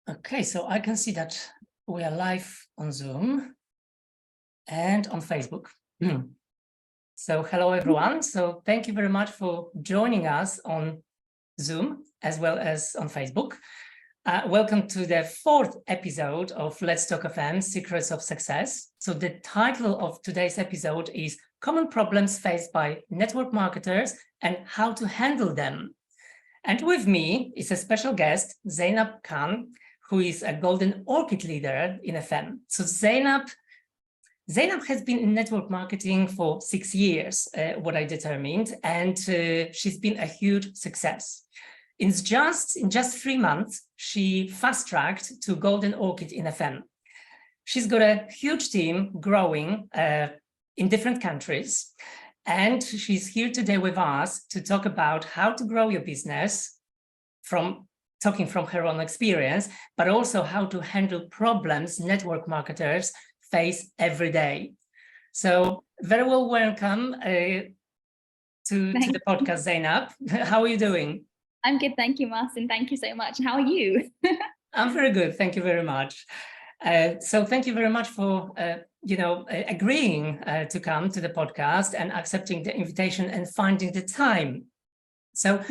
Okay, so I can see that we are live on Zoom and on Facebook. So hello, everyone. So thank you very much for joining us on Zoom as well as on Facebook. Welcome to the fourth episode of Let's Talk FM, Secrets of Success. So the title of today's episode is Common Problems Faced by Network Marketers and How to Handle Them. And with me is a special guest, Zainub Khan, who is a Golden Orchid leader in FM. So Zainub has been in network marketing for 6 years, what I determined, and she's been a huge success. In just 3 months, she fast-tracked to Golden Orchid in FM. She's got a huge team growing in different countries, and she's here today with us to talk about how to grow your business talking from her own experience, but also how to handle problems network marketers face every day. So very well welcome to the podcast, Zainub. How are you doing? I'm good, thank you, Martin. Thank you so much. How are you? I'm very good, thank you very much. So thank you very much for agreeing to come to the podcast and accepting the invitation and finding the time. So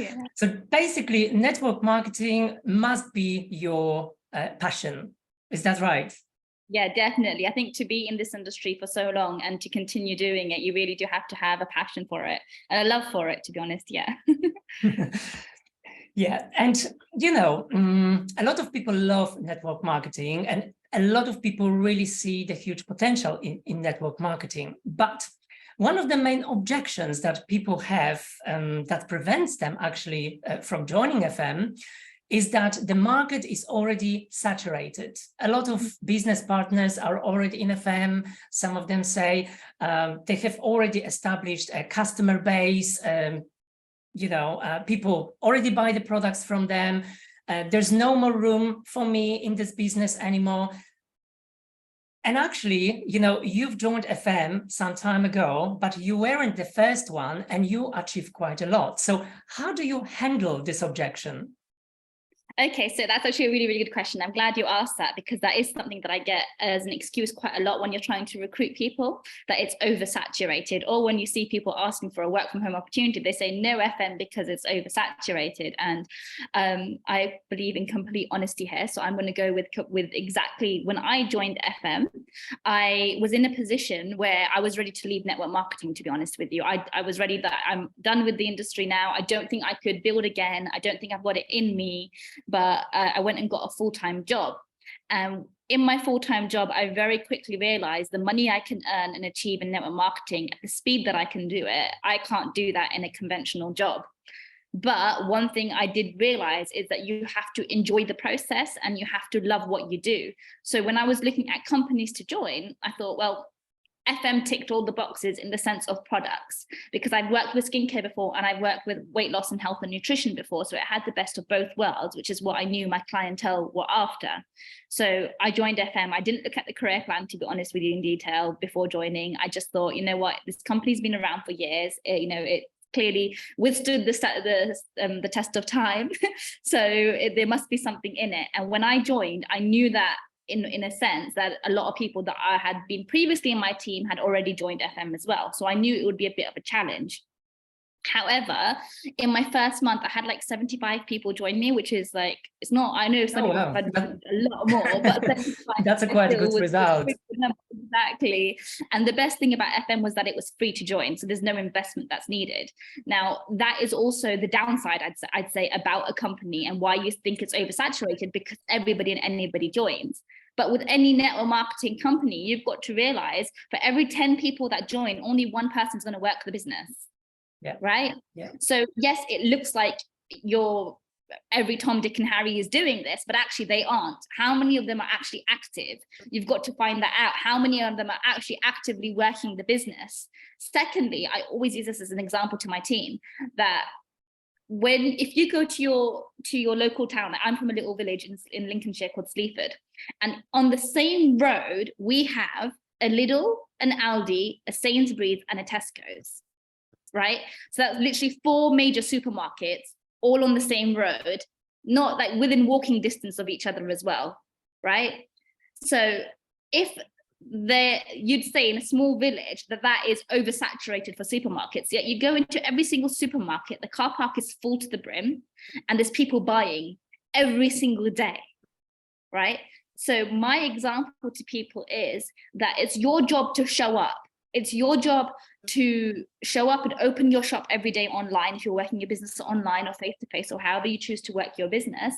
basically, network marketing must be your passion. Is that right? Yeah, definitely. I think to be in this industry for so long and to continue doing it, you really do have to have a passion for it and a love for it, to be honest. Yeah. Yeah. And, a lot of people love network marketing and a lot of people really see the huge potential in network marketing. But one of the main objections that people have that prevents them actually from joining FM is that the market is already saturated. A lot of business partners are already in FM. Some of them say they have already established a customer base. People already buy the products from them. There's no more room for me in this business anymore. And actually, you've joined FM some time ago, but you weren't the first one and you achieved quite a lot. So how do you handle this objection? Okay, so that's actually a really, really good question. I'm glad you asked that because that is something that I get as an excuse quite a lot when you're trying to recruit people, that it's oversaturated. Or when you see people asking for a work from home opportunity, they say no FM because it's oversaturated. And I believe in complete honesty here. So I'm going to go with exactly when I joined FM, I was in a position where I was ready to leave network marketing, to be honest with you. I was ready that I'm done with the industry now. I don't think I could build again. I don't think I've got it in me. But I went and got a full-time job. And in my full-time job, I very quickly realized the money I can earn and achieve in network marketing at the speed that I can do it, I can't do that in a conventional job. But one thing I did realize is that you have to enjoy the process and you have to love what you do. So when I was looking at companies to join, I thought, well, FM ticked all the boxes in the sense of products because I've worked with skincare before and I've worked with weight loss and health and nutrition before. So it had the best of both worlds, which is what I knew my clientele were after. So I joined FM. I didn't look at the career plan, to be honest with you, in detail before joining. I just thought, you know what, this company's been around for years. It clearly withstood the test of time. So there must be something in it. And when I joined, I knew that in a sense that a lot of people that I had been previously in my team had already joined FM as well. So I knew it would be a bit of a challenge. However, in my first month, I had like 75 people join me, which is like, it's not, I know some people have had a lot more, but that's quite a good result. Exactly. And the best thing about FM was that it was free to join. So there's no investment that's needed. Now, that is also the downside, I'd say, about a company and why you think it's oversaturated, because everybody and anybody joins. But with any network marketing company, you've got to realize for every 10 people that join, only one person's going to work for the business. Yeah. Right. Yeah. So yes, it looks like every Tom, Dick and Harry is doing this, but actually they aren't. How many of them are actually active? You've got to find that out. How many of them are actually actively working the business? Secondly, I always use this as an example to my team that if you go to your local town, I'm from a little village in Lincolnshire called Sleaford, and on the same road we have a Lidl, an Aldi, a Sainsbury's and a Tesco's. Right? So that's literally 4 major supermarkets all on the same road. not like within walking distance of each other as well, right? So if you'd say in a small village that is oversaturated for supermarkets, yet you go into every single supermarket, the car park is full to the brim, and there's people buying every single day, right? So my example to people is that it's your job to show up. It's your job to show up and open your shop every day online, if you're working your business online or face-to-face, or however you choose to work your business.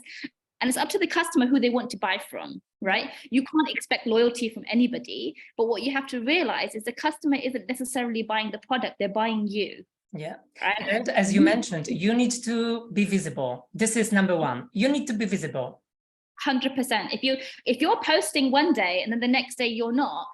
And it's up to the customer who they want to buy from, right? You can't expect loyalty from anybody, but what you have to realize is the customer isn't necessarily buying the product, they're buying you. Yeah. Right? And as you mentioned, you need to be visible. This is number one. You need to be visible. 100%. If you're posting one day and then the next day you're not,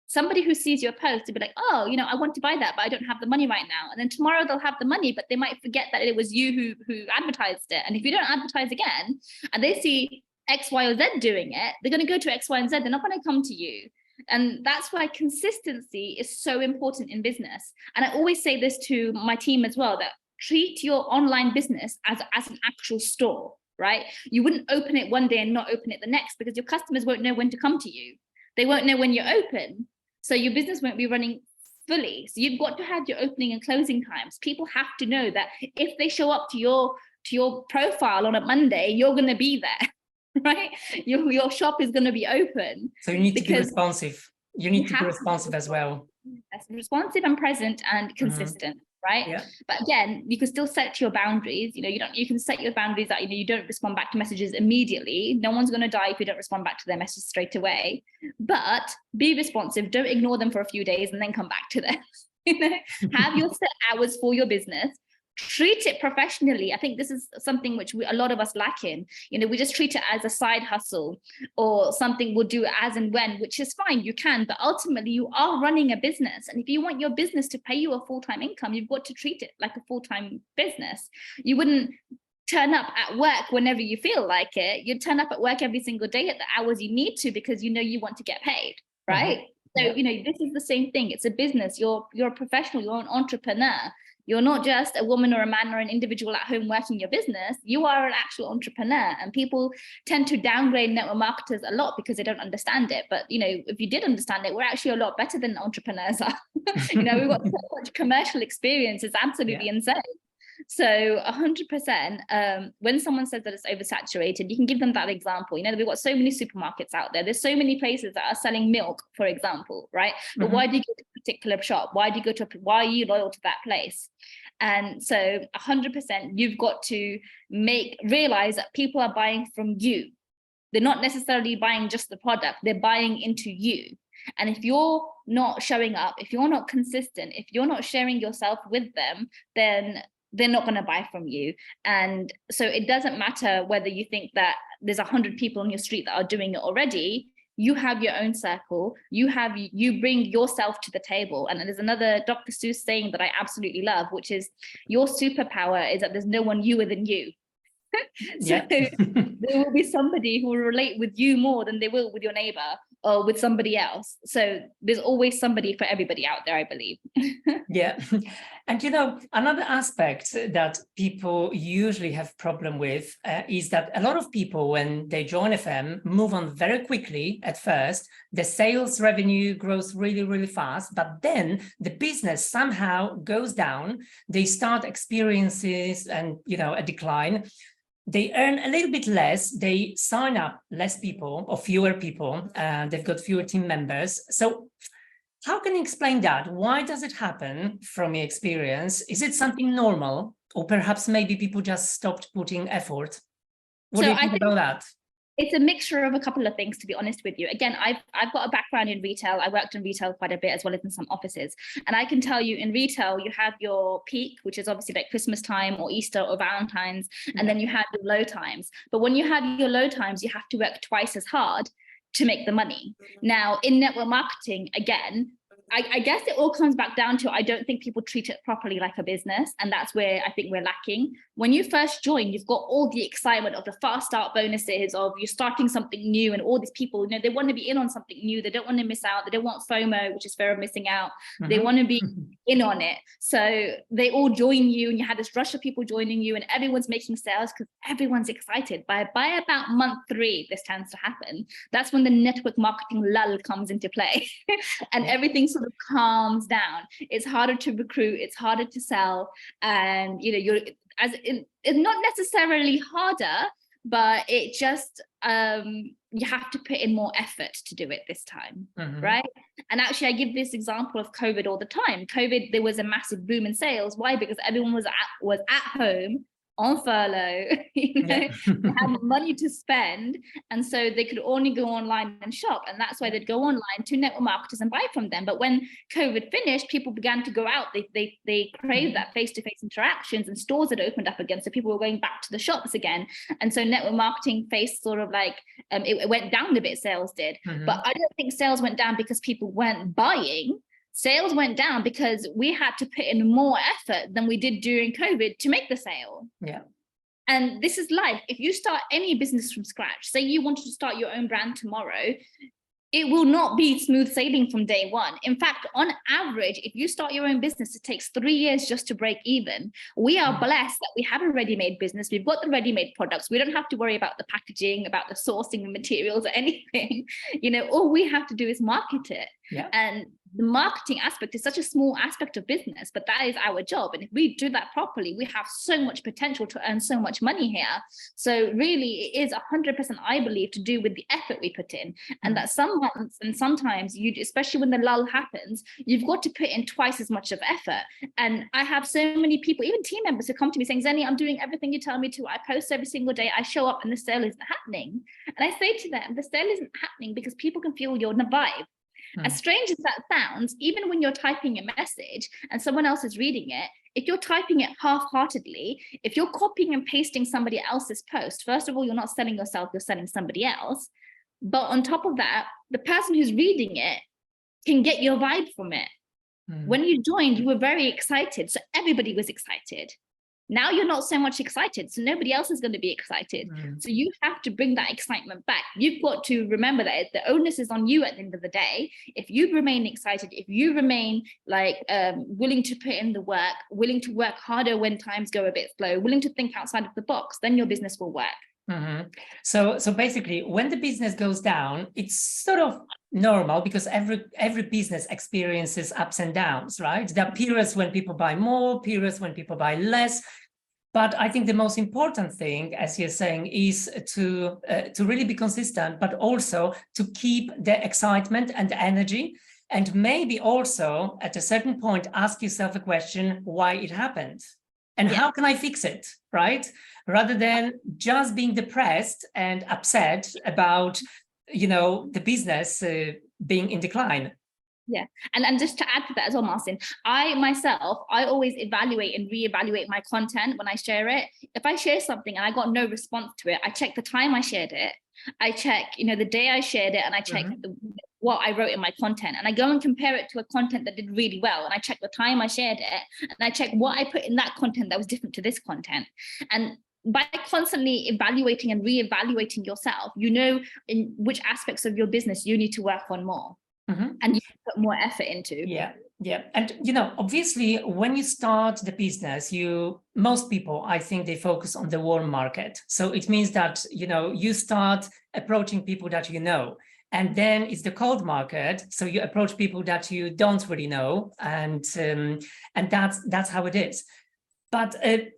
somebody who sees your post will be like, oh, you know, I want to buy that, but I don't have the money right now. And then tomorrow they'll have the money, but they might forget that it was you who advertised it. And if you don't advertise again, and they see X, Y, or Z doing it, they're going to go to X, Y, and Z. They're not going to come to you. And that's why consistency is so important in business. And I always say this to my team as well, that treat your online business as an actual store, right? You wouldn't open it one day and not open it the next, because your customers won't know when to come to you. They won't know when you're open. So your business won't be running fully. So you've got to have your opening and closing times. People have to know that if they show up to your profile on a Monday, you're going to be there, right? Your shop is going to be open. So you need to be responsive. You need to be responsive as well. That's responsive and present and consistent. Right. Yeah. But again, you can still set your boundaries. You can set your boundaries that, you don't respond back to messages immediately. No one's going to die if you don't respond back to their message straight away. But be responsive. Don't ignore them for a few days and then come back to them. Have your set hours for your business. Treat it professionally. I think this is something which a lot of us lack in. We just treat it as a side hustle or something we'll do as and when, which is fine, you can, but ultimately you are running a business. And if you want your business to pay you a full-time income, you've got to treat it like a full-time business. You wouldn't turn up at work whenever you feel like it. You'd turn up at work every single day at the hours you need to, because you want to get paid, right? So, this is the same thing. It's a business. You're a professional, you're an entrepreneur. You're not just a woman or a man or an individual at home working your business. You are an actual entrepreneur, and people tend to downgrade network marketers a lot because they don't understand it. But, if you did understand it, we're actually a lot better than entrepreneurs are. We've got so much commercial experience. It's absolutely insane. So 100%, when someone says that it's oversaturated, you can give them that example. We've got so many supermarkets out there. There's so many places that are selling milk, for example, right? But why do you go to a particular shop? Why are you loyal to that place? And so 100%, you've got to realize that people are buying from you. They're not necessarily buying just the product, they're buying into you. And if you're not showing up, if you're not consistent, if you're not sharing yourself with them, then they're not going to buy from you. And so it doesn't matter whether you think that there's 100 people on your street that are doing it already. You have your own circle. You bring yourself to the table. And there's another Dr. Seuss saying that I absolutely love, which is, your superpower is that there's no one youer than you. So there will be somebody who will relate with you more than they will with your neighbor or with somebody else. So there's always somebody for everybody out there, I believe. Yeah. And, another aspect that people usually have problem with is that a lot of people, when they join FM, move on very quickly at first. The sales revenue grows really, really fast, but then the business somehow goes down. They start experiences and, a decline. They earn a little bit less, they sign up less people or fewer people, they've got fewer team members. So how can you explain that? Why does it happen from your experience? Is it something normal, or perhaps maybe people just stopped putting effort? What do you think about that? It's a mixture of a couple of things, to be honest with you. Again, I've got a background in retail. I worked in retail quite a bit, as well as in some offices. And I can tell you, in retail, you have your peak, which is obviously like Christmas time or Easter or Valentine's, and then you have your low times. But when you have your low times, you have to work twice as hard to make the money. Now, in network marketing, again, I guess it all comes back down to, I don't think people treat it properly like a business. And that's where I think we're lacking. When you first join, you've got all the excitement of the fast start bonuses, of you starting something new, and all these people, they want to be in on something new. They don't want to miss out. They don't want FOMO, which is fear of missing out. They want to be in on it. So they all join you, and you had this rush of people joining you, and everyone's making sales because everyone's excited. By about month 3, this tends to happen. That's when the network marketing lull comes into play and everything sort of calms down. It's harder to recruit, it's harder to sell, and it's not necessarily harder, but it just you have to put in more effort to do it this time, right? And actually, I give this example of COVID all the time. COVID, there was a massive boom in sales. Why? Because everyone was at home on furlough, they had money to spend, and so they could only go online and shop, and that's why they'd go online to network marketers and buy from them. But when COVID finished, people began to go out. They craved that face-to-face interactions, and stores had opened up again, so people were going back to the shops again. And so network marketing faced sort of like it went down a bit, sales did. But I don't think sales went down because people weren't buying. Sales went down because we had to put in more effort than we did during COVID to make the sale. Yeah. And this is life. If you start any business from scratch, say you wanted to start your own brand tomorrow, it will not be smooth sailing from day one. In fact, on average, if you start your own business, it takes 3 years just to break even. We are blessed that we have a ready-made business. We've got the ready-made products. We don't have to worry about the packaging, about the sourcing of materials or anything. All we have to do is market it. Yeah. And the marketing aspect is such a small aspect of business, but that is our job. And if we do that properly, we have so much potential to earn so much money here. So really, it is 100%, I believe, to do with the effort we put in. And that some months and sometimes, especially when the lull happens, you've got to put in twice as much of effort. And I have so many people, even team members, who come to me saying, Zeni, I'm doing everything you tell me to. I post every single day. I show up and the sale isn't happening. And I say to them, the sale isn't happening because people can feel your vibe. As strange as that sounds, even when you're typing a message and someone else is reading it, if you're typing it half-heartedly, if you're copying and pasting somebody else's post, first of all, you're not selling yourself, you're selling somebody else. But on top of that, the person who's reading it can get your vibe from it. When you joined, you were very excited. So everybody was excited. Now you're not so much excited, so nobody else is going to be excited. So you have to bring that excitement back. You've got to remember that the onus is on you at the end of the day. If you remain excited, if you remain willing to put in the work, willing to work harder when times go a bit slow, willing to think outside of the box, then your business will work. So basically, when the business goes down, it's sort of normal because every business experiences ups and downs, right? There are periods when people buy more, periods when people buy less. But I think the most important thing, as you're saying, is to really be consistent, but also to keep the excitement and the energy, and maybe also at a certain point ask yourself a question: why it happened, and how can I fix it, right? Rather than just being depressed and upset about, the business being in decline. Yeah. And just to add to that as well, Martin, I always evaluate and reevaluate my content when I share it. If I share something and I got no response to it, I check the time I shared it. I check, the day I shared it, and I check what I wrote in my content, and I go and compare it to a content that did really well. And I check the time I shared it, and I check what I put in that content that was different to this content. And by constantly evaluating and reevaluating yourself, in which aspects of your business you need to work on more. And you put more effort into. Yeah. And, obviously, when you start the business, most people, I think, they focus on the warm market. So it means that, you start approaching people that and then it's the cold market. So you approach people that you don't really know. And that's how it is. But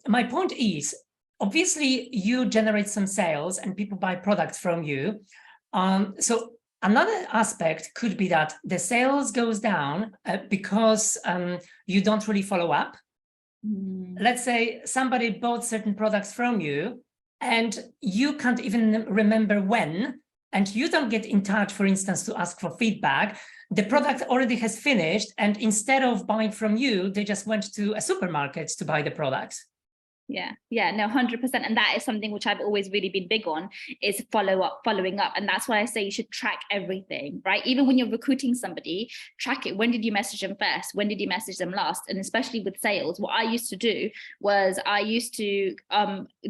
my point is, obviously, you generate some sales and people buy products from you. So another aspect could be that the sales goes down because you don't really follow up. Let's say somebody bought certain products from you and you can't even remember when, and you don't get in touch, for instance, to ask for feedback. The product already has finished, and instead of buying from you, they just went to a supermarket to buy the product. Yeah, no, 100%. And that is something which I've always really been big on, is following up. And that's why I say you should track everything, right? Even when you're recruiting somebody, track it. When did you message them first? When did you message them last? And especially with sales, what I used to do was I used to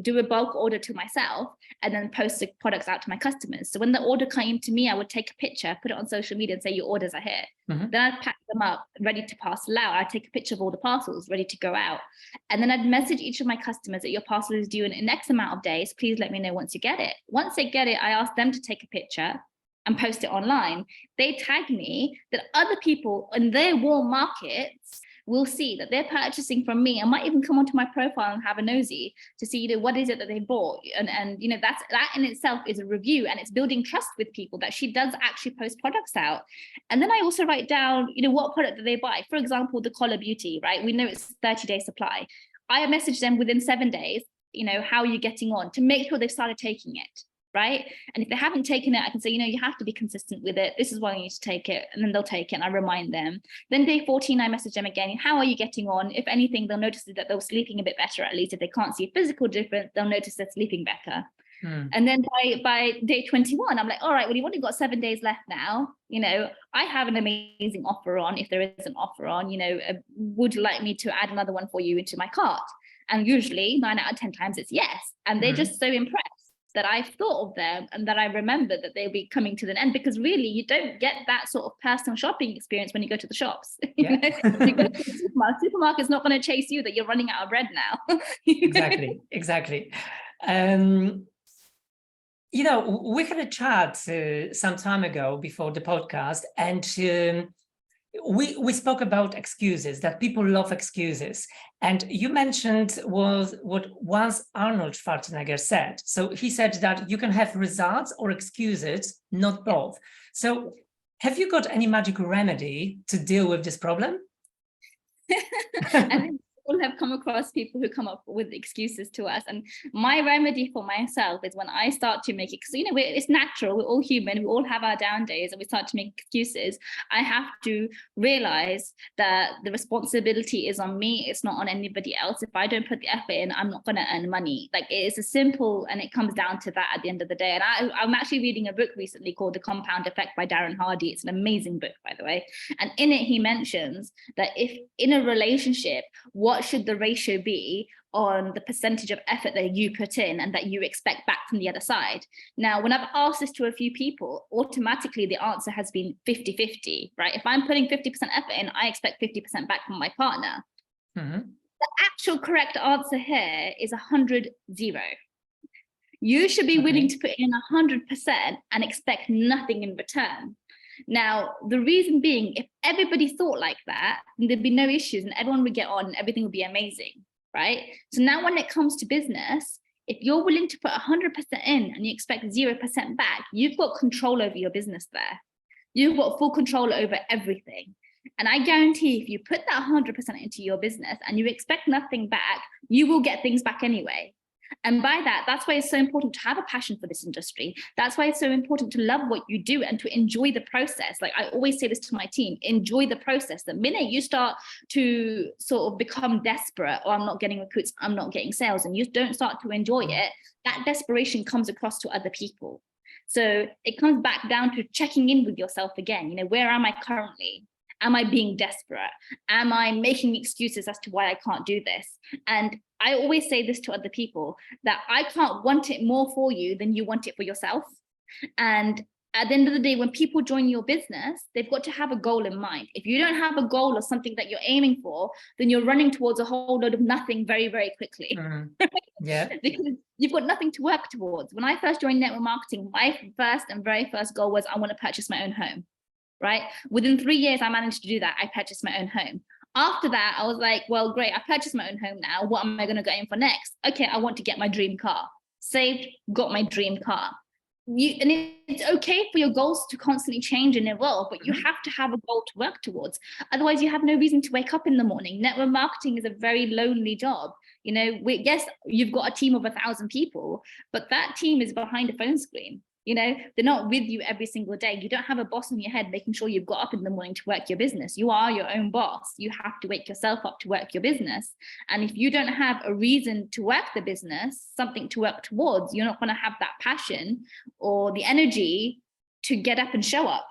do a bulk order to myself and then post the products out to my customers. So when the order came to me, I would take a picture, put it on social media and say, your orders are here. Mm-hmm. Then I'd pack them up, ready to parcel out. I'd take a picture of all the parcels ready to go out. And then I'd message each of my customers that your parcel is due in X amount of days. Please let me know once you get it. Once they get it, I ask them to take a picture and post it online. They tag me that other people in their warm markets will see that they're purchasing from me and might even come onto my profile and have a nosy to see, what is it that they bought. And that in itself is a review, and it's building trust with people that she does actually post products out. And then I also write down, what product did they buy? For example, the Collar Beauty, right? We know it's 30-day supply. I message them within 7 days, how are you getting on, to make sure they've started taking it. Right. And if they haven't taken it, I can say, you have to be consistent with it. This is why you need to take it. And then they'll take it. And I remind them. Then day 14, I message them again. How are you getting on? If anything, they'll notice that they're sleeping a bit better. At least if they can't see a physical difference, they'll notice they're sleeping better. And then by day 21, I'm like, all right, well, you've only got 7 days left now. I have an amazing offer on. If there is an offer on, would you like me to add another one for you into my cart? And usually 9 out of 10 times it's yes. And they're just so impressed that I've thought of them and that I remember that they'll be coming to the end, because really you don't get that sort of personal shopping experience when you go to the shops. Yeah. You go to the supermarket's not going to chase you that you're running out of bread now. Exactly. We had a chat some time ago before the podcast, and we spoke about excuses, that people love excuses. And you mentioned was what once Arnold Schwarzenegger said. So he said that you can have results or excuses, not both. So have you got any magic remedy to deal with this problem? I think we all have come across people who come up with excuses to us. And my remedy for myself is when I start to make it, because it's natural, we're all human, we all have our down days, and we start to make excuses. I have to realize that the responsibility is on me, it's not on anybody else. If I don't put the effort in, I'm not going to earn money. Like, it is as simple, and it comes down to that at the end of the day. And I'm actually reading a book recently called The Compound Effect by Darren Hardy. It's an amazing book, by the way. And in it, he mentions that if in a relationship, what should the ratio be on the percentage of effort that you put in and that you expect back from the other side? Now, when I've asked this to a few people, automatically the answer has been 50-50, right? If I'm putting 50% effort in, I expect 50% back from my partner. The actual correct answer here is 100-0. You should be willing to put in 100% and expect nothing in return. Now, the reason being, if everybody thought like that, there'd be no issues and everyone would get on and everything would be amazing, right? So now when it comes to business, if you're willing to put 100% in and you expect 0% back, you've got control over your business there. You've got full control over everything. And I guarantee if you put that 100% into your business and you expect nothing back, you will get things back anyway. And by that's why it's so important to have a passion for this industry. That's why it's so important to love what you do and to enjoy the process. Like I always say this to my team, enjoy the process. The minute you start to sort of become desperate, or I'm not getting recruits, I'm not getting sales, and you don't start to enjoy it, that desperation comes across to other people. So it comes back down to checking in with yourself again. Where am I currently? Am I being desperate? Am I making excuses as to why I can't do this? And I always say this to other people, that I can't want it more for you than you want it for yourself. And at the end of the day, when people join your business, they've got to have a goal in mind. If you don't have a goal or something that you're aiming for, then you're running towards a whole load of nothing very, very quickly. Yeah. Because you've got nothing to work towards. When I first joined network marketing, my very first goal was I want to purchase my own home. Right? Within 3 years, I managed to do that. I purchased my own home. After that, I was like, well, great. I purchased my own home now. What am I going to go in for next? Okay, I want to get my dream car. Saved, got my dream car. And it's okay for your goals to constantly change and evolve, but you have to have a goal to work towards. Otherwise, you have no reason to wake up in the morning. Network marketing is a very lonely job. Yes, you've got a team of 1,000 people, but that team is behind a phone screen. they're not with you every single day. You don't have a boss on your head making sure you've got up in the morning to work your business. You are your own boss. You have to wake yourself up to work your business. And if you don't have a reason to work the business, something to work towards, you're not going to have that passion or the energy to get up and show up.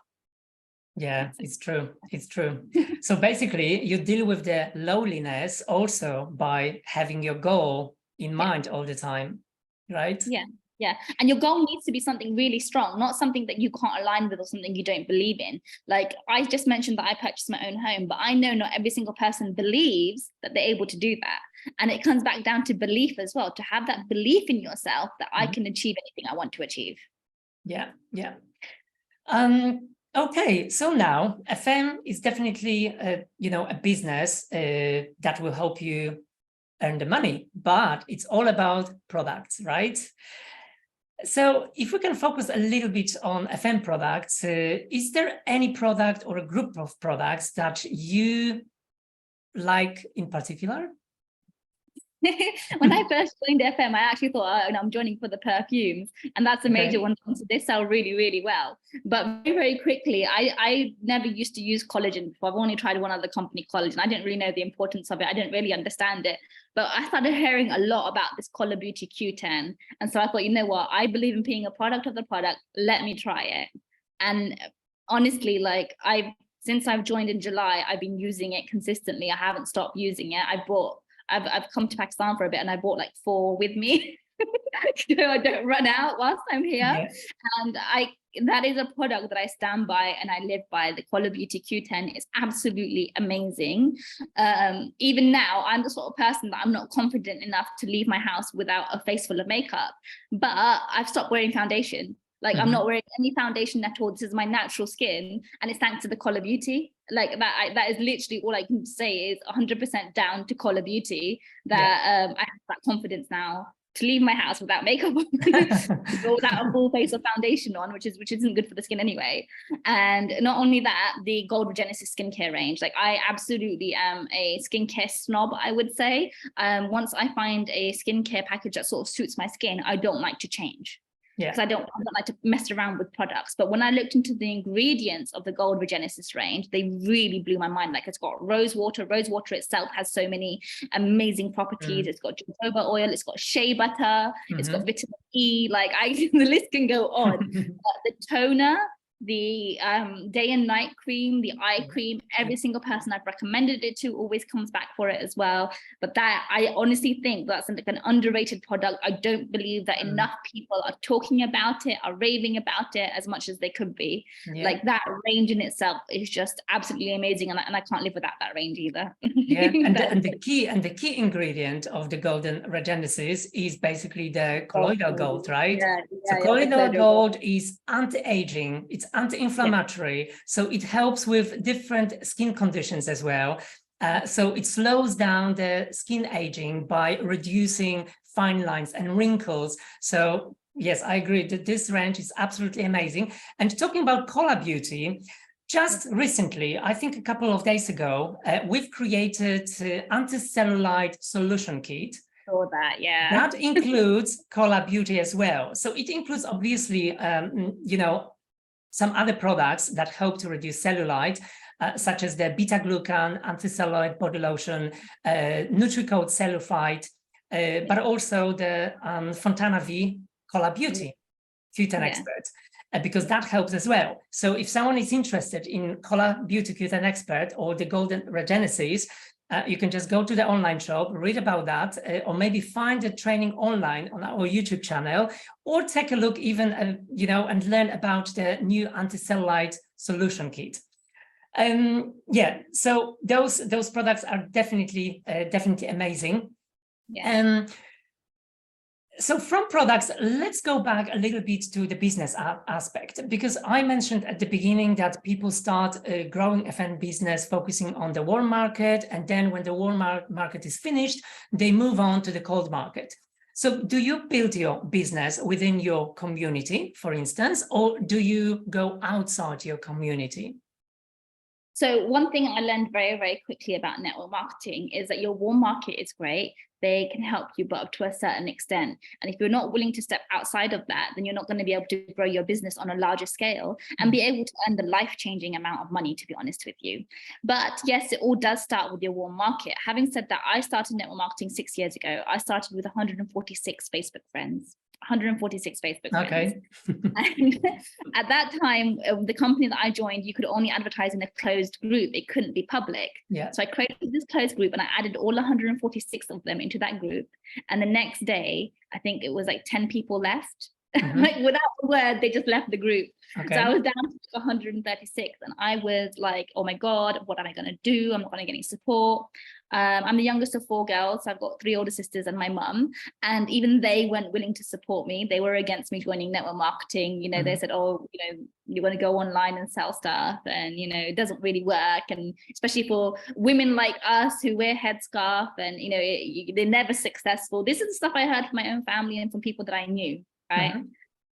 Yeah, it's true. It's true. So basically, you deal with the loneliness also by having your goal in mind all the time, right? Yeah. And your goal needs to be something really strong, not something that you can't align with or something you don't believe in. Like I just mentioned that I purchased my own home, but I know not every single person believes that they're able to do that. And it comes back down to belief as well, to have that belief in yourself that I can achieve anything I want to achieve. Yeah. Okay, so now FM is definitely a business that will help you earn the money, but it's all about products, right? So if we can focus a little bit on FM products, is there any product or a group of products that you like in particular? When I first joined FM, I actually thought, I'm joining for the perfumes, and that's a major one. So they sell really, really well. But very, very quickly, I never used to use collagen before. I've only tried one other company, collagen. I didn't really know the importance of it. I didn't really understand it. But I started hearing a lot about this Color Beauty Q10. And so I thought, you know what? I believe in being a product of the product. Let me try it. And honestly, since I've joined in July, I've been using it consistently. I haven't stopped using it. I've come to Pakistan for a bit and I bought like 4 with me. I don't run out whilst I'm here. Yeah. And that is a product that I stand by and I live by. The Color Beauty Q10 is absolutely amazing. Even now, I'm the sort of person that I'm not confident enough to leave my house without a face full of makeup, but I've stopped wearing foundation. Like I'm not wearing any foundation at all. This is my natural skin, and it's thanks to the Color Beauty. Like that is literally all I can say is 100% down to Color Beauty. That I have that confidence now to leave my house without makeup on, or without a full face of foundation on, which isn't good for the skin anyway. And not only that, the Gold Regenesis skincare range. Like I absolutely am a skincare snob, I would say. Once I find a skincare package that sort of suits my skin, I don't like to change. Because I don't like to mess around with products. But when I looked into the ingredients of the Gold Regenesis range, they really blew my mind. Like it's got rose water. Rose water itself has so many amazing properties. It's got jojoba oil. It's got shea butter. It's got vitamin E. Like the list can go on. The toner, the day and night cream, the eye cream, every single person I've recommended it to always comes back for it as well. But that, I honestly think that's like an underrated product. I don't believe that enough people are talking about it, are raving about it as much as they could be. Like that range in itself is just absolutely amazing, and I can't live without that range either. And the key ingredient of the Golden Regenesis is basically the colloidal gold, right? So colloidal gold is anti-aging, it's anti-inflammatory, so it helps with different skin conditions as well. So it slows down the skin aging by reducing fine lines and wrinkles. So yes, I agree that this range is absolutely amazing. And talking about Color Beauty, just recently, I think a couple of days ago, we've created anti-cellulite solution kit. Saw that, yeah. That includes Color Beauty as well. So it includes obviously, some other products that help to reduce cellulite, such as the beta-glucan anti-cellulite body lotion, Nutri-Coat Cellulite, but also the Fontana V Color Beauty Q10 Expert, because that helps as well. So if someone is interested in Color Beauty Q10 Expert or the Golden Regenesis, you can just go to the online shop, read about that, or maybe find a training online on our YouTube channel, or take a look even, and learn about the new anti-cellulite solution kit. So those products are definitely amazing. So from products, let's go back a little bit to the business aspect, because I mentioned at the beginning that people start growing FM business focusing on the warm market, and then when the warm market is finished, they move on to the cold market. So do you build your business within your community, for instance, or do you go outside your community? So one thing I learned very, very quickly about network marketing is that your warm market is great. They can help you, but up to a certain extent. And if you're not willing to step outside of that, then you're not going to be able to grow your business on a larger scale and be able to earn the life-changing amount of money, to be honest with you. But yes, it all does start with your warm market. Having said that, I started network marketing 6 years ago. I started with 146 Facebook friends. 146 Facebook friends. Okay. And at that time, the company that I joined, you could only advertise in a closed group. It couldn't be public. Yeah. So I created this closed group and I added all 146 of them into that group. And the next day, I think it was like 10 people left. Like without a word, they just left the group. Okay. So I was down to 136 and I was like, oh my God, what am I going to do? I'm not going to get any support. I'm the youngest of 4 girls. So I've got 3 older sisters and my mum. And even they weren't willing to support me. They were against me joining network marketing. You know, they said, oh, you know, you're going to go online and sell stuff and, you know, it doesn't really work. And especially for women like us who wear headscarf and, you know, they're never successful. This is the stuff I heard from my own family and from people that I knew. Right.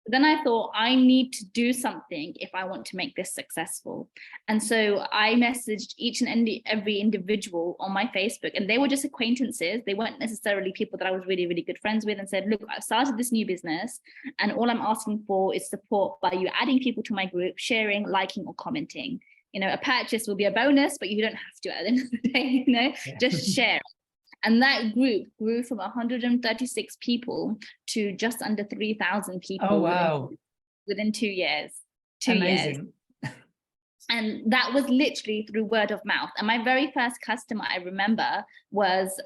Then I thought I need to do something if I want to make this successful. And so I messaged each and every individual on my Facebook, and they were just acquaintances. They weren't necessarily people that I was really, really good friends with, and said, look, I started this new business and all I'm asking for is support by you adding people to my group, sharing, liking or commenting. You know, a purchase will be a bonus, but you don't have to at the end of the day, you know, just share. And that group grew from 136 people to just under 3,000 people. Oh, wow. Within 2 years. Amazing. And that was literally through word of mouth. And my very first customer, I remember, was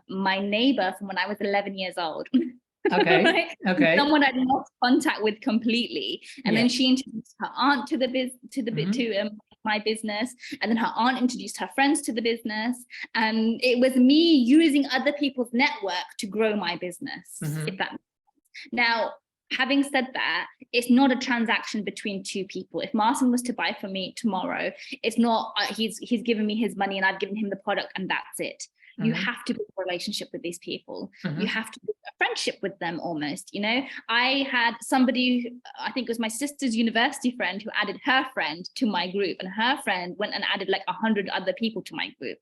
my neighbor from when I was 11 years old. Okay. Right? Okay. Someone I'd lost contact with completely. And then she introduced her aunt to my business, and then her aunt introduced her friends to the business, and it was me using other people's network to grow my business, if that makes sense. Now, having said that, it's not a transaction between 2 people. If Martin was to buy from me tomorrow, it's not he's given me his money and I've given him the product and that's it. You have to build a relationship with these people. You have to build a friendship with them almost, you know. I had somebody, I think it was my sister's university friend, who added her friend to my group, and her friend went and added like 100 other people to my group.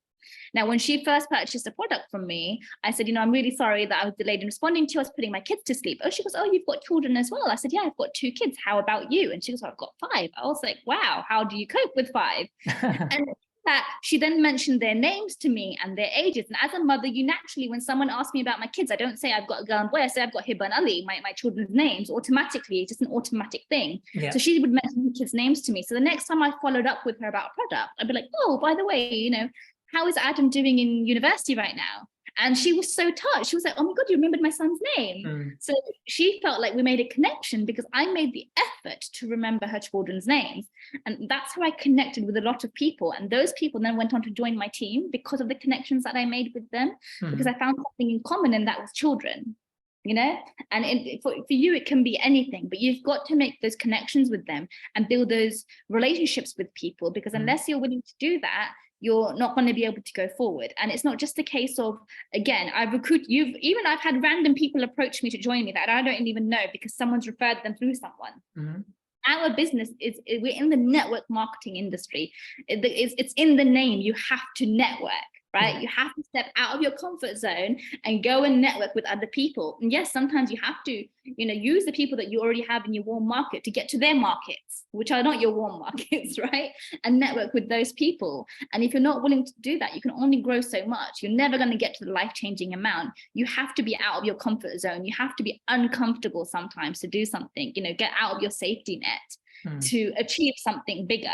Now, when she first purchased a product from me, I said, you know, I'm really sorry that I was delayed in responding to you. I was putting my kids to sleep. Oh, she goes, oh, you've got children as well. I said, yeah, I've got 2 kids. How about you? And she goes, oh, I've got 5. I was like, wow, how do you cope with 5? And that she then mentioned their names to me and their ages. And as a mother, you naturally, when someone asks me about my kids, I don't say I've got a girl and boy. I say I've got Hibba and Ali, my children's names, automatically. It's just an automatic thing. Yeah. So she would mention the kids' names to me. So the next time I followed up with her about a product, I'd be like, oh, by the way, you know, how is Adam doing in university right now? And she was so touched. She was like, oh my God, you remembered my son's name. So she felt like we made a connection because I made the effort to remember her children's names. And that's how I connected with a lot of people. And those people then went on to join my team because of the connections that I made with them, because I found something in common, and that was children. You know, and for you, it can be anything, but you've got to make those connections with them and build those relationships with people, because unless you're willing to do that, you're not going to be able to go forward. And it's not just a case of, again, I've had random people approach me to join me that I don't even know because someone's referred them through someone. Our business we're in the network marketing industry. It's in the name. You have to network. Right? You have to step out of your comfort zone and go and network with other people. And yes, sometimes you have to, you know, use the people that you already have in your warm market to get to their markets, which are not your warm markets, right? And network with those people. And if you're not willing to do that, you can only grow so much. You're never going to get to the life-changing amount. You have to be out of your comfort zone. You have to be uncomfortable sometimes to do something, you know, get out of your safety net to achieve something bigger.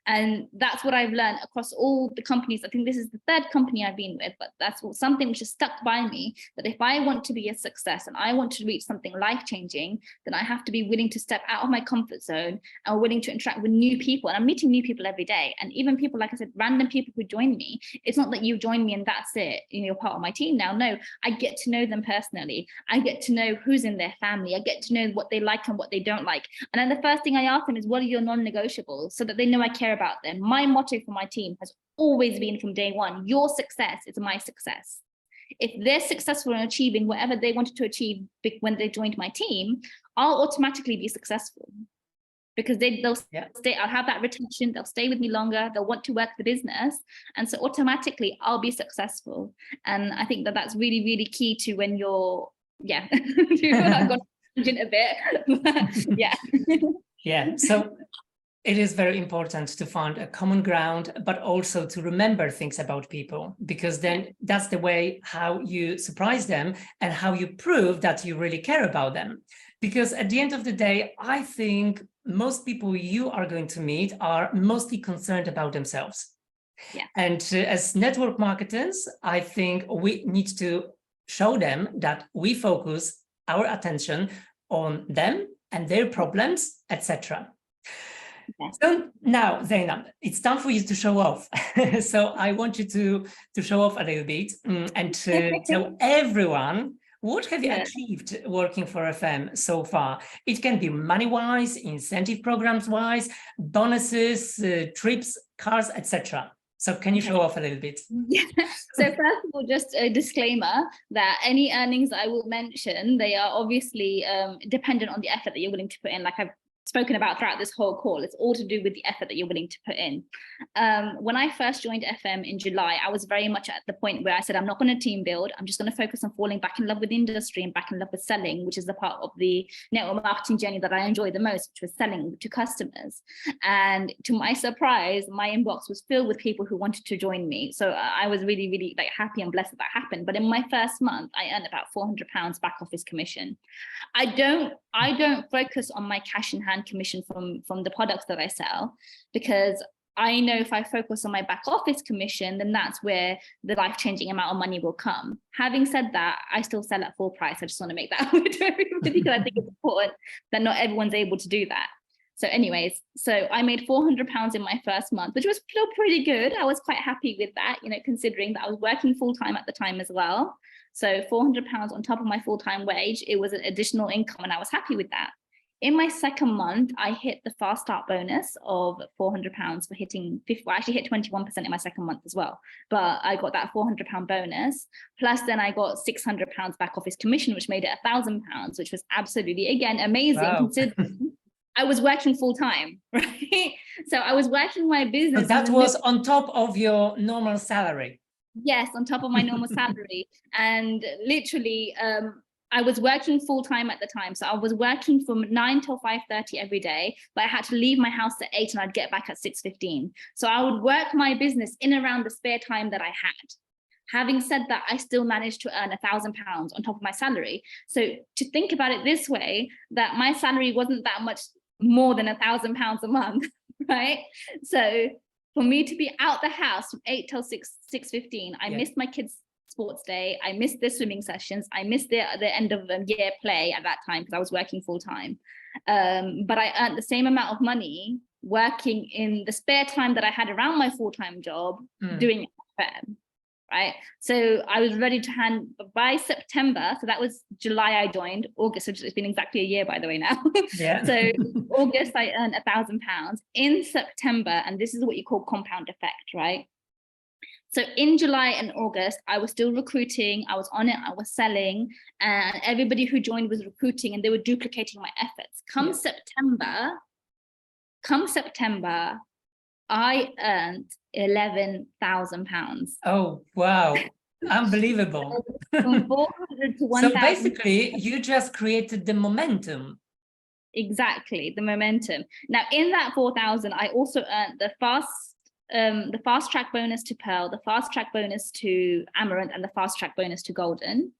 And that's what I've learned across all the companies. I think this is the 3rd company I've been with, but that's something which has stuck by me, that if I want to be a success and I want to reach something life-changing, then I have to be willing to step out of my comfort zone and willing to interact with new people. And I'm meeting new people every day. And even people, like I said, random people who join me, it's not that you join me and that's it, you know, you're part of my team now. No, I get to know them personally. I get to know who's in their family. I get to know what they like and what they don't like. And then the first thing I ask them is, what are your non-negotiables, so that they know I care about them. My motto for my team has always been from day one, your success is my success. If they're successful in achieving whatever they wanted to achieve when they joined my team, I'll automatically be successful. because they'll Yeah. stay, I'll have that retention, they'll stay with me longer, they'll want to work the business. And so automatically I'll be successful. And I think that that's really, really key to when you're, yeah, I've gone a bit, yeah. Yeah, so it is very important to find a common ground, but also to remember things about people, because then that's the way how you surprise them and how you prove that you really care about them. Because at the end of the day, I think most people you are going to meet are mostly concerned about themselves. Yeah. And as network marketers, I think we need to show them that we focus our attention on them and their problems, etc. Okay. So now, Zainab, it's time for you to show off. So I want you to show off a little bit and to tell everyone what have you achieved working for FM so far. It can be money-wise, incentive programs-wise, bonuses, trips, cars, etc. So can you show off a little bit? Yeah. So first of all, just a disclaimer that any earnings I will mention, they are obviously dependent on the effort that you're willing to put in. Like I've spoken about throughout this whole call, it's all to do with the effort that you're willing to put in. When I first joined FM in July, I was very much at the point where I said, I'm not going to team build. I'm just going to focus on falling back in love with the industry and back in love with selling, which is the part of the network marketing journey that I enjoy the most, which was selling to customers. And to my surprise, my inbox was filled with people who wanted to join me. So I was really, really like happy and blessed that happened. But in my first month, I earned about £400 back office commission. I don't focus on my cash in hand commission from the products that I sell, because I know if I focus on my back office commission, then that's where the life-changing amount of money will come. Having said that, I still sell at full price. I just want to make that clear to everybody, because I think it's important that not everyone's able to do that. So anyways, so I made £400 in my first month, which was still pretty good. I was quite happy with that, you know, considering that I was working full-time at the time as well. So £400 on top of my full-time wage, it was an additional income, and I was happy with that. In my second month, I hit the fast start bonus of £400 for hitting 50, well, I actually hit 21% in my second month as well. But I got that £400 bonus. Plus then I got £600 back office commission, which made it £1,000, which was absolutely, again, amazing. Wow. Considering I was working full time, right? So I was working my business. So that was on top of your normal salary. Yes, on top of my normal salary. And literally, I was working full time at the time. So I was working from 9 till 5:30 every day, but I had to leave my house at 8 and I'd get back at 6:15. So I would work my business in around the spare time that I had. Having said that, I still managed to earn £1,000 on top of my salary. So to think about it this way, that my salary wasn't that much more than £1,000 a month, right? So for me to be out the house from 8 till 6:15, I missed my kids' sports day, I missed their swimming sessions, I missed the end of the year play at that time because I was working full time. But I earned the same amount of money working in the spare time that I had around my full-time job doing FM, right? So I was ready to hand by September. So that was July I joined, August, so it's been exactly a year by the way now. Yeah. So August I earned £1,000. In September, and this is what you call compound effect, right? So in July and August, I was still recruiting, I was on it, I was selling, and everybody who joined was recruiting and they were duplicating my efforts. Come September, I earned £11,000. Oh, wow. Unbelievable. From 400 to 1,000. So basically, you just created the momentum. Exactly, the momentum. Now, in that 4,000, I also earned the fast track bonus to Pearl, the fast track bonus to Amaranth, and the fast track bonus to Golden.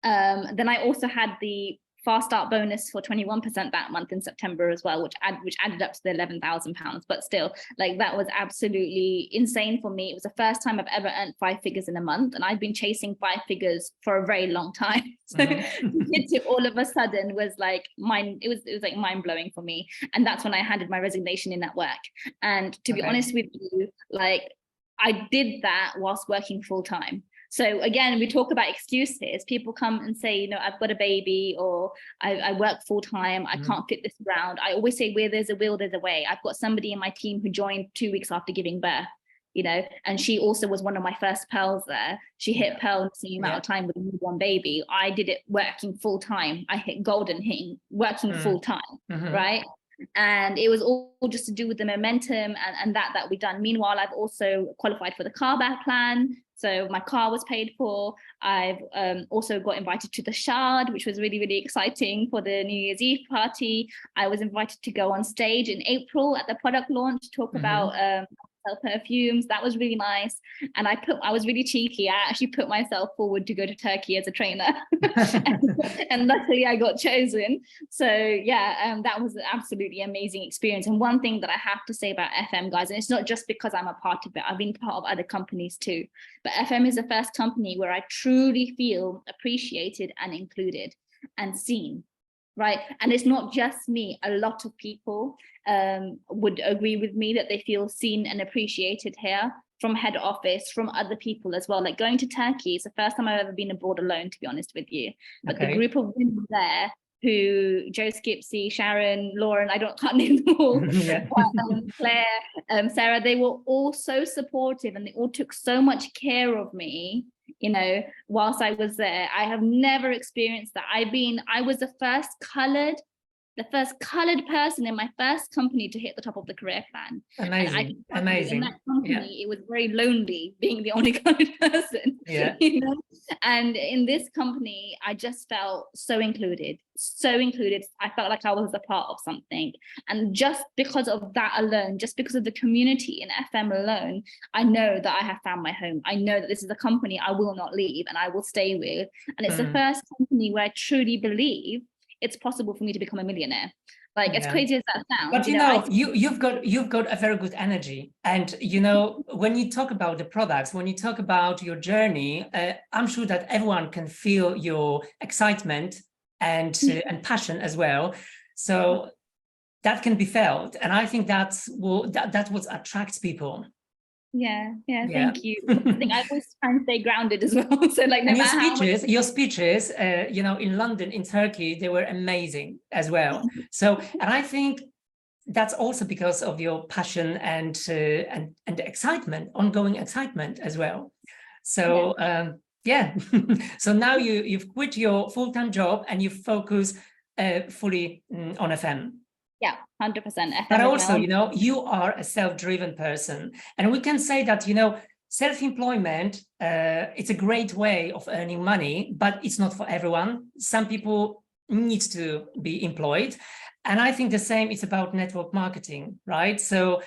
Then I also had the fast start bonus for 21% that month in September as well, which added up to the £11,000. But still, like, that was absolutely insane for me. It was the first time I've ever earned 5 figures in a month, and I've been chasing 5 figures for a very long time. So to hit it all of a sudden was like it was like mind blowing for me. And that's when I handed my resignation in at work. And to be honest with you, like, I did that whilst working full time. So again, we talk about excuses. People come and say, you know, I've got a baby, or I work full time, I can't fit this around. I always say, where there's a will, there's a way. I've got somebody in my team who joined 2 weeks after giving birth, you know, and she also was one of my first Pearls there. She hit Pearl in the same amount of time with a newborn baby. I did it working full time. I hit Golden working full time, right? And it was all just to do with the momentum and that we've done. Meanwhile, I've also qualified for the car back plan. So my car was paid for. I've also got invited to the Shard, which was really, really exciting for the New Year's Eve party. I was invited to go on stage in April at the product launch to talk about perfumes. That was really nice. And I was really cheeky. I actually put myself forward to go to Turkey as a trainer. and luckily I got chosen. So yeah, that was an absolutely amazing experience. And one thing that I have to say about FM, guys, and it's not just because I'm a part of it, I've been part of other companies too, but FM is the first company where I truly feel appreciated and included and seen. Right. And it's not just me. A lot of people would agree with me that they feel seen and appreciated here, from head office, from other people as well. Like going to Turkey is the first time I've ever been abroad alone, to be honest with you. But the group of women there who, Joe Skipsey, Sharon, Lauren, can't name them all, Claire, Sarah, they were all so supportive and they all took so much care of me, you know, whilst I was there. I have never experienced that. I was the first colored person in my first company to hit the top of the career plan. Amazing. In that company, it was very lonely being the only colored person. Yeah. You know? And in this company, I just felt so included. I felt like I was a part of something. And just because of that alone, just because of the community in FM alone, I know that I have found my home. I know that this is a company I will not leave and I will stay with. And it's the first company where I truly believe it's possible for me to become a millionaire. Like, as crazy as that sounds. But you've got a very good energy. And, you know, when you talk about the products, when you talk about your journey, I'm sure that everyone can feel your excitement and passion as well. So that can be felt. And I think that's what attracts people. Yeah, thank you. I think I always try and stay grounded as well. So like, no matter your speeches, you know, in London, in Turkey, they were amazing as well. So, and I think that's also because of your passion and the excitement, ongoing excitement as well. So so now you've quit your full-time job and you focus fully on FM. Yeah, 100%. But also, you know, you are a self-driven person, and we can say that, you know, self-employment, it's a great way of earning money, but it's not for everyone. Some people need to be employed. And I think the same is about network marketing, right? So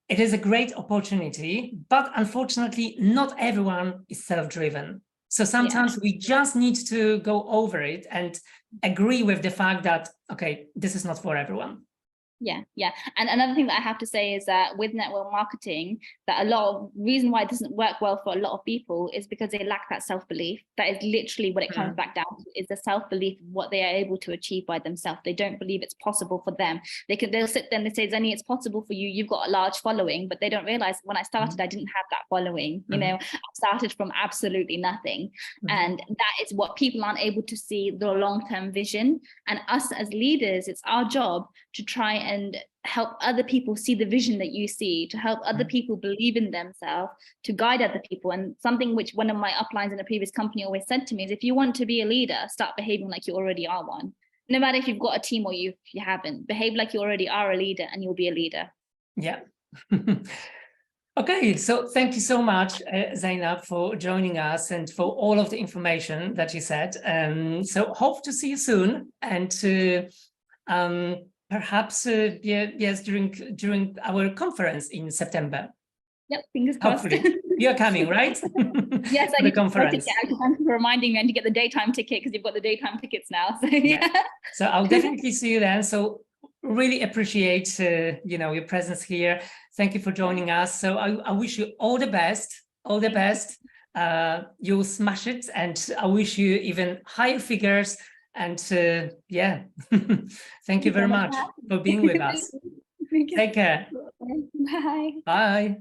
it is a great opportunity, but unfortunately, not everyone is self-driven. So sometimes we just need to go over it and agree with the fact that, okay, this is not for everyone. Yeah. And another thing that I have to say is that with network marketing, that a lot of reason why it doesn't work well for a lot of people is because they lack that self-belief. That is literally what it comes back down to, is the self-belief of what they are able to achieve by themselves. They don't believe it's possible for them. They'll sit there and they say, Zani, it's possible for you. You've got a large following, but they don't realize when I started, I didn't have that following. You know, I started from absolutely nothing. And that is what people aren't able to see, the long-term vision. And us as leaders, it's our job to try and help other people see the vision that you see, to help other people believe in themselves, to guide other people. And something which one of my uplines in a previous company always said to me is, if you want to be a leader, start behaving like you already are one. No matter if you've got a team or if you haven't, behave like you already are a leader and you'll be a leader. Yeah. Okay, so thank you so much, Zainab, for joining us and for all of the information that you said. So hope to see you soon, and perhaps during our conference in September. Yep, fingers crossed. Hopefully. You're coming, right? Yes, I get the conference. Thank you for reminding me and to get the daytime ticket, because you've got the daytime tickets now. So yeah. So I'll definitely see you then. So really appreciate you know, your presence here. Thank you for joining us. So I wish you all the best. All the best. You'll smash it, and I wish you even higher figures. And thank you very much for being with us. Take care. Bye. Bye.